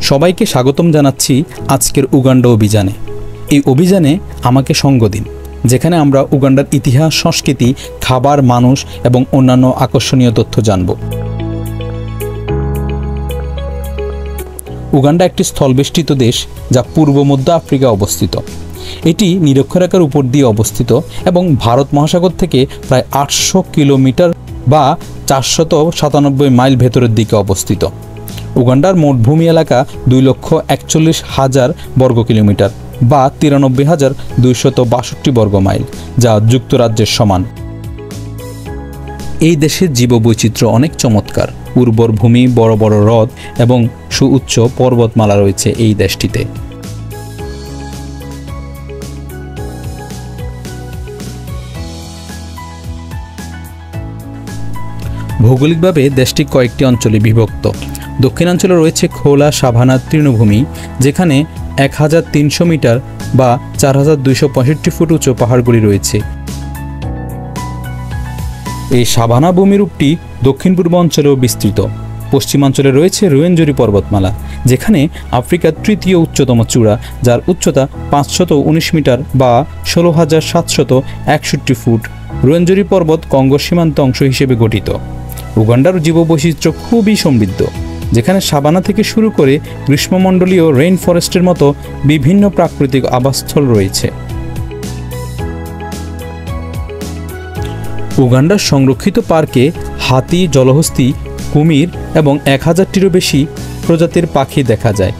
সবাইকে স্বাগতম জানাচ্ছি আজকের উগান্ডা অভিযানে। এই অভিযানে আমাকে সঙ্গ দিন, যেখানে আমরা উগান্ডার ইতিহাস, সংস্কৃতি, খাবার, মানুষ এবং অন্যান্য আকর্ষণীয় তথ্য জানব। উগান্ডা একটি স্থলবেষ্টিত দেশ, যা পূর্ব মধ্য আফ্রিকায় অবস্থিত। এটি নিরক্ষরেখার উপর দিয়ে অবস্থিত এবং ভারত মহাসাগর থেকে প্রায় 800 কিলোমিটার বা 497 মাইল ভেতরের দিকে অবস্থিত। উগান্ডার মোট ভূমি এলাকা 2,41,000 বর্গ কিলোমিটার বা 93,262 বর্গ মাইল, যা যুক্তরাজ্যের সমান। এই দেশের জীববৈচিত্র্য অনেক চমৎকার। উর্বর ভূমি, বড় বড় হ্রদ এবং সুউচ্চ পর্বতমালা রয়েছে এই দেশটিতে। ভৌগোলিকভাবে দেশটি কয়েকটি অঞ্চলে বিভক্ত। দক্ষিণাঞ্চলে রয়েছে খোলা সাভানা তৃণভূমি, যেখানে 1,300 মিটার বা 4,265 ফুট উঁচু পাহাড়গুলি রয়েছে। এই সাভানা ভূমিরূপটি দক্ষিণ পূর্ব অঞ্চলেও বিস্তৃত। পশ্চিমাঞ্চলে রয়েছে রুয়েনজুরি পর্বতমালা, যেখানে আফ্রিকার তৃতীয় উচ্চতম চূড়া, যার উচ্চতা 519 মিটার বা 16,761 ফুট। রুয়েনজুরি পর্বত কঙ্গো সীমান্ত অংশ হিসেবে গঠিত। উগান্ডার জীববৈচিত্র্য খুবই সমৃদ্ধ, যেখানে সাভানা থেকে শুরু করে গ্রীষ্মমণ্ডলীয় রেইন ফরেস্টের মতো বিভিন্ন প্রাকৃতিক আবাসস্থল রয়েছে। উগান্ডার সংরক্ষিত পার্কে হাতি, জলহস্তী, কুমির এবং 1000-টিরও বেশি প্রজাতির পাখি দেখা যায়।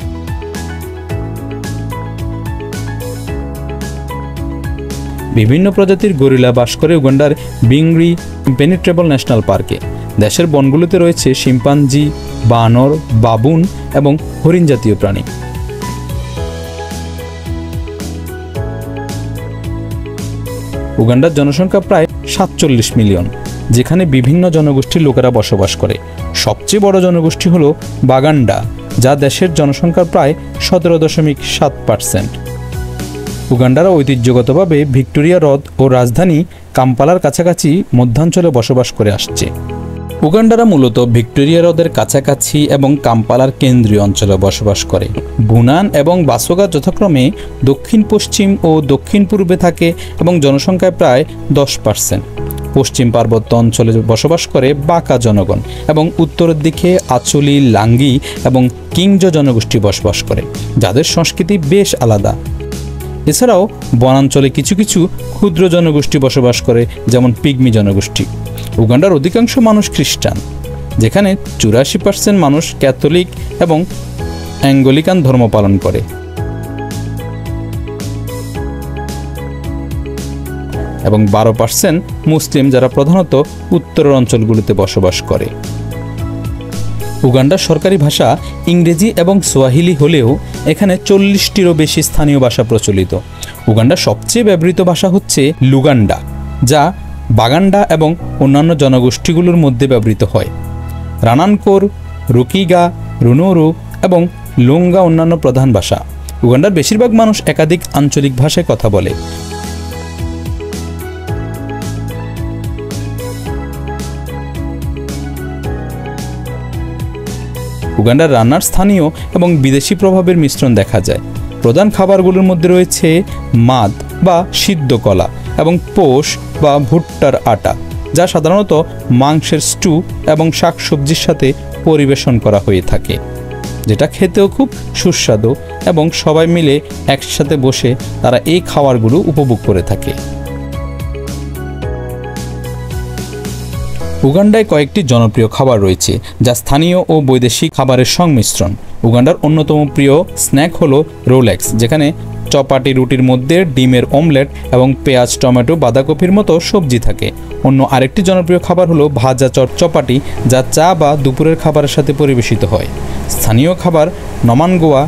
বিভিন্ন প্রজাতির গরিলা বাস করে উগান্ডার বিংরি ইম্পেনিট্রেবল ন্যাশনাল পার্কে। দেশের বনগুলোতে রয়েছে শিম্পাঞ্জি, বানর, বাবুন এবং হরিণ জাতীয় প্রাণী। উগান্ডার জনসংখ্যা প্রায় 47 মিলিয়ন, যেখানে বিভিন্ন জনগোষ্ঠীর লোকেরা বসবাস করে। সবচেয়ে বড় জনগোষ্ঠী হল বাগান্ডা, যা দেশের জনসংখ্যার প্রায় 17.7%। উগান্ডারা ঐতিহ্যগতভাবে ভিক্টোরিয়া হ্রদ ও রাজধানী কাম্পালার কাছাকাছি মধ্যাঞ্চলে বসবাস করে আসছে। উগান্ডারা মূলত ভিক্টোরিয়া হ্রদের কাছাকাছি এবং কাম্পালার কেন্দ্রীয় অঞ্চলে বসবাস করে। বুনান এবং বাসোগা যথাক্রমে দক্ষিণ পশ্চিম ও দক্ষিণ পূর্বে থাকে এবং জনসংখ্যায় প্রায় 10%। পশ্চিম পার্বত্য অঞ্চলে বসবাস করে বাকা জনগণ এবং উত্তরের দিকে আচলি, লাঙ্গি এবং কিংজো জনগোষ্ঠী বসবাস করে, যাদের সংস্কৃতি বেশ আলাদা। এছাড়াও বনাঞ্চলে কিছু কিছু ক্ষুদ্র জনগোষ্ঠী বসবাস করে, যেমন পিগমি জনগোষ্ঠী। উগান্ডার অধিকাংশ মানুষ খ্রিস্টান, যেখানে 84% মানুষ ক্যাথলিক এবং অ্যাঙ্গলিকান ধর্ম পালন করে। এবং 12% মুসলিম, যারা প্রধানত উত্তরের অঞ্চলগুলিতে বসবাস করে। উগান্ডার সরকারি ভাষা ইংরেজি এবং সোয়াহিলি হলেও এখানে 40টিরও বেশি স্থানীয় ভাষা প্রচলিত। উগান্ডার সবচেয়ে ব্যবহৃত ভাষা হচ্ছে লুগান্ডা, যা বাগান্ডা এবং অন্যান্য জনগোষ্ঠীগুলোর মধ্যে ব্যবহৃত হয়। রানানকোর, রুকিগা, রুনোরু এবং লুঙ্গা অন্যান্য প্রধান ভাষা। উগান্ডার বেশিরভাগ মানুষ একাধিক আঞ্চলিক ভাষায় কথা বলে। উগান্ডার রান্নার স্থানীয় এবং বিদেশি প্রভাবের মিশ্রণ দেখা যায়। প্রধান খাবারগুলোর মধ্যে রয়েছে মাদ বা সিদ্ধ কলা এবং পোষ বা ভুট্টার আটা, যা সাধারণত মাংসের স্টু এবং শাকসবজির সাথে পরিবেশন করা হয়ে থাকে, যেটা খেতেও খুব সুস্বাদু এবং সবাই মিলে একসাথে বসে তারা এই খাবারগুলো উপভোগ করে থাকে। উগান্ডায় কয়েকটি জনপ্রিয় খাবার রয়েছে, যা স্থানীয় ও বৈদেশিক খাবারের সংমিশ্রণ। উগান্ডার অন্যতম প্রিয় স্ন্যাক হলো রোলেক্স, যেখানে চপাটি রুটির মধ্যে ডিমের অমলেট এবং পেঁয়াজ, টমেটো, বাঁধাকপির মতো সবজি থাকে। অন্য আরেকটি জনপ্রিয় খাবার হলো ভাজা চপাটি, যা চা বা দুপুরের খাবারের সাথে পরিবেশিত হয়। স্থানীয় খাবার নমানগোয়া,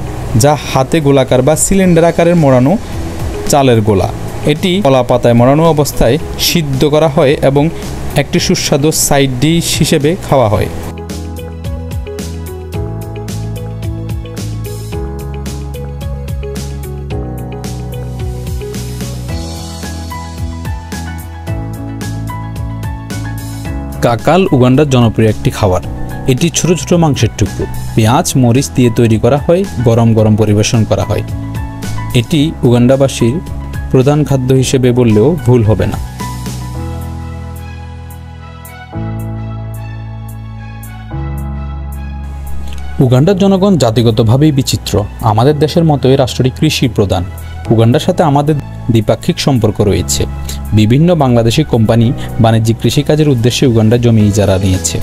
যা হাতে গোলাকার বা সিলিন্ডার আকারের মোড়ানো চালের গোলা। এটি কলা পাতায় মোড়ানো অবস্থায় সিদ্ধ করা হয় এবং একটি সুস্বাদু সাইড ডিশ হিসেবে খাওয়া হয়। কাকাল উগান্ডার জনপ্রিয় একটি খাবার। এটি ছোট ছোট মাংসের টুকরো পেঁয়াজ মরিচ দিয়ে তৈরি করা হয়, গরম গরম পরিবেশন করা হয়। এটি উগান্ডাবাসীর প্রধান খাদ্য হিসেবে বললেও ভুল হবে না। উগান্ডার জনগণ জাতিগতভাবেই বিচিত্র। আমাদের দেশের মতোই রাষ্ট্রটি কৃষি প্রধান। উগান্ডার সাথে আমাদের দ্বিপাক্ষিক সম্পর্ক রয়েছে। বিভিন্ন বাংলাদেশি কোম্পানি বাণিজ্যিক কৃষিকাজের উদ্দেশ্যে উগান্ডার জমি ইজারা নিয়েছে।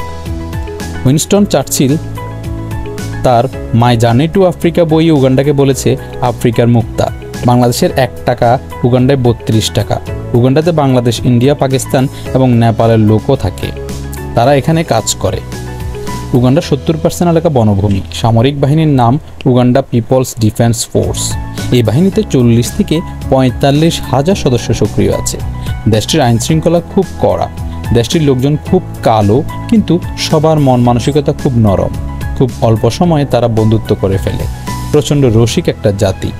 উইনস্টন চার্চিল তার মাই জার্নি টু আফ্রিকা বইয়ে উগান্ডাকে বলেছে আফ্রিকার মুক্তা। বাংলাদেশের 1 টাকা উগান্ডায় 32 টাকা। উগান্ডাতে বাংলাদেশ, ইন্ডিয়া, পাকিস্তান এবং নেপালের লোকও থাকে। তারা এখানে কাজ করে। উগান্ডার 70% এলাকা বনভূমি। সামরিক বাহিনীর নাম উগান্ডা পিপলস ডিফেন্স ফোর্স। এই বাহিনীতে 40 থেকে 45 হাজার সদস্য সক্রিয় আছে। দেশটির আইন শৃঙ্খলা খুব কড়া। দেশটির লোকজন খুব কালো, কিন্তু সবার মন মানসিকতা খুব নরম। খুব অল্প সময়ে তারা বন্ধুত্ব করে ফেলে। প্রচণ্ড রসিক একটা জাতি।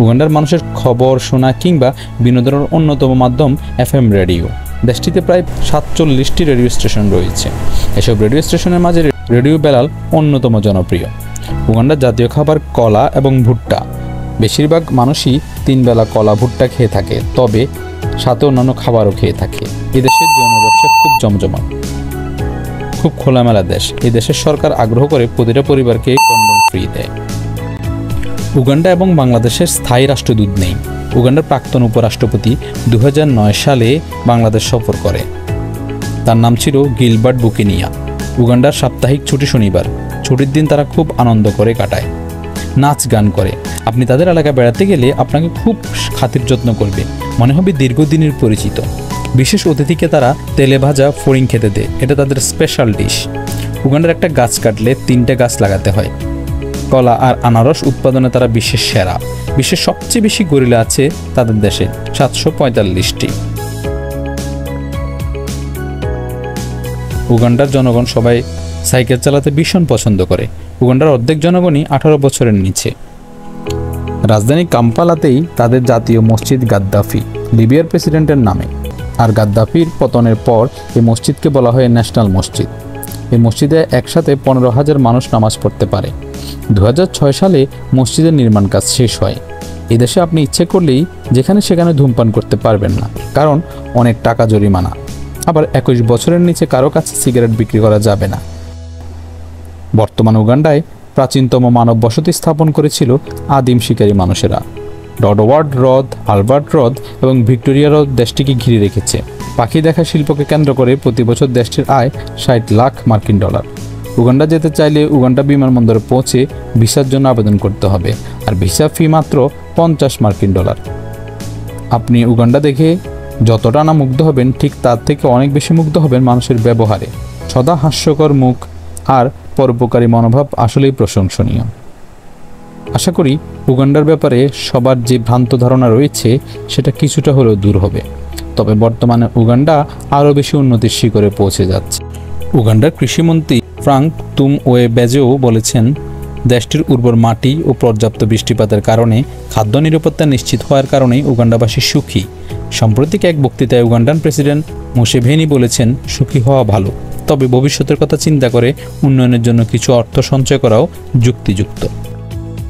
উগান্ডার মানুষের খবর শোনা কিংবা বিনোদনের অন্যতম মাধ্যম FM রেডিও। দেশটিতে প্রায় 47টি রেডিও স্টেশন রয়েছে। এসব রেডিও স্টেশনের মাঝে রেডিও বেলাল অন্যতম জনপ্রিয়। উগান্ডার জাতীয় খাবার কলা এবং ভুট্টা। বেশিরভাগ মানুষই 3 বেলা কলা ভুট্টা খেয়ে থাকে, তবে সাথে অন্যান্য খাবারও খেয়ে থাকে। এদেশের যৌন ব্যবসা খুব জমজমাট, খুব খোলামেলা দেশ। এই দেশের সরকার আগ্রহ করে প্রতিটা পরিবারকে কন্ডম ফ্রি দেয়। উগান্ডা এবং বাংলাদেশের স্থায়ী রাষ্ট্রদূত নেই। উগান্ডার প্রাক্তন উপরাষ্ট্রপতি 2009 সালে বাংলাদেশ সফর করে। তার নাম ছিল গিলবার্ট বুকিনিয়া। উগান্ডার সাপ্তাহিক ছুটি শনিবার। ছুটির দিন তারা খুব আনন্দ করে কাটায়, নাচ গান করে। আপনি তাদের এলাকায় বেড়াতে গেলে আপনাকে খুব খাতির যত্ন করবে, মনে হবে দীর্ঘদিনের পরিচিত। বিশেষ অতিথিকে তারা তেলে ভাজা ফড়িং খেতে দেয়, এটা তাদের স্পেশাল ডিশ। উগান্ডার একটা গাছ কাটলে 3টে গাছ লাগাতে হয়। কলা আর আনারস উৎপাদনে তারা বিশ্বের সেরা। বিশ্বের সবচেয়ে বেশি গরিলা আছে তাদের দেশে, 745টি। উগান্ডার জনগণ সবাই সাইকেল চালাতে ভীষণ পছন্দ করে। উগান্ডার অর্ধেক জনগণই 18 বছরের নিচে। রাজধানী কাম্পালাতেই তাদের জাতীয় মসজিদ গাদ্দাফি, লিবিয়ার প্রেসিডেন্টের নামে। আর গাদ্দাফির পতনের পর এই মসজিদকে বলা হয় ন্যাশনাল মসজিদ। এই মসজিদে একসাথে 15,000 মানুষ নামাজ পড়তে পারে। 2006 সালে মসজিদের নির্মাণ কাজ শেষ হয়। এদেশে আপনি ইচ্ছে করলেই যেখানে সেখানে ধূমপান করতে পারবেন না, কারণ অনেক টাকা জরিমানা। আবার 21 বছরের নিচে কারো কাছে সিগারেট বিক্রি করা যাবে না। বর্তমান উগান্ডায় প্রাচীনতম মানব বসতি স্থাপন করেছিল আদিম শিকারী মানুষেরা। ডডওয়ার্ড হ্রদ, আলবার্ট হ্রদ এবং ভিক্টোরিয়া হ্রদ দেশটিকে ঘিরে রেখেছে। পাখি দেখা শিল্পকে কেন্দ্র করে প্রতি বছর দেশটির আয় $60 লাখ। উগান্ডা যেতে চাইলে উগান্ডা বিমানবন্দরে পৌঁছে ভিসার জন্য আবেদন করতে হবে, আর ভিসা ফি মাত্র $50। আপনি উগান্ডা দেখে যতটা না মুগ্ধ হবেন, ঠিক তার থেকে অনেক বেশি মুগ্ধ হবেন মানুষের ব্যবহারে। সদা হাস্যকর মুখ আর পরোপকারী মনোভাব আসলেই প্রশংসনীয়। আশা করি উগান্ডার ব্যাপারে সবার যে ভ্রান্ত ধারণা রয়েছে সেটা কিছুটা হলেও দূর হবে। তবে বর্তমানে উগান্ডা আরও বেশি উন্নতির শিখরে পৌঁছে যাচ্ছে। উগান্ডার কৃষিমন্ত্রী ফ্রাঙ্ক তুমওয়েবেজেও বলেছেন, দেশটির উর্বর মাটি ও পর্যাপ্ত বৃষ্টিপাতের কারণে খাদ্য নিরাপত্তা নিশ্চিত হওয়ার কারণেই উগান্ডাবাসী সুখী। সাম্প্রতিক এক বক্তৃতায় উগান্ডান প্রেসিডেন্ট মুসেভেনি বলেছেন, সুখী হওয়া ভালো, তবে ভবিষ্যতের কথা চিন্তা করে উন্নয়নের জন্য কিছু অর্থ সঞ্চয় করাও যুক্তিযুক্ত।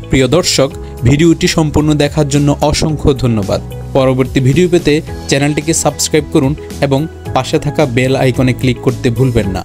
প্রিয় দর্শক, ভিডিওটি সম্পূর্ণ দেখার জন্য অসংখ্য ধন্যবাদ। পরবর্তী ভিডিও পেতে চ্যানেলটিকে সাবস্ক্রাইব করুন এবং পাশে থাকা বেল আইকনে ক্লিক করতে ভুলবেন না।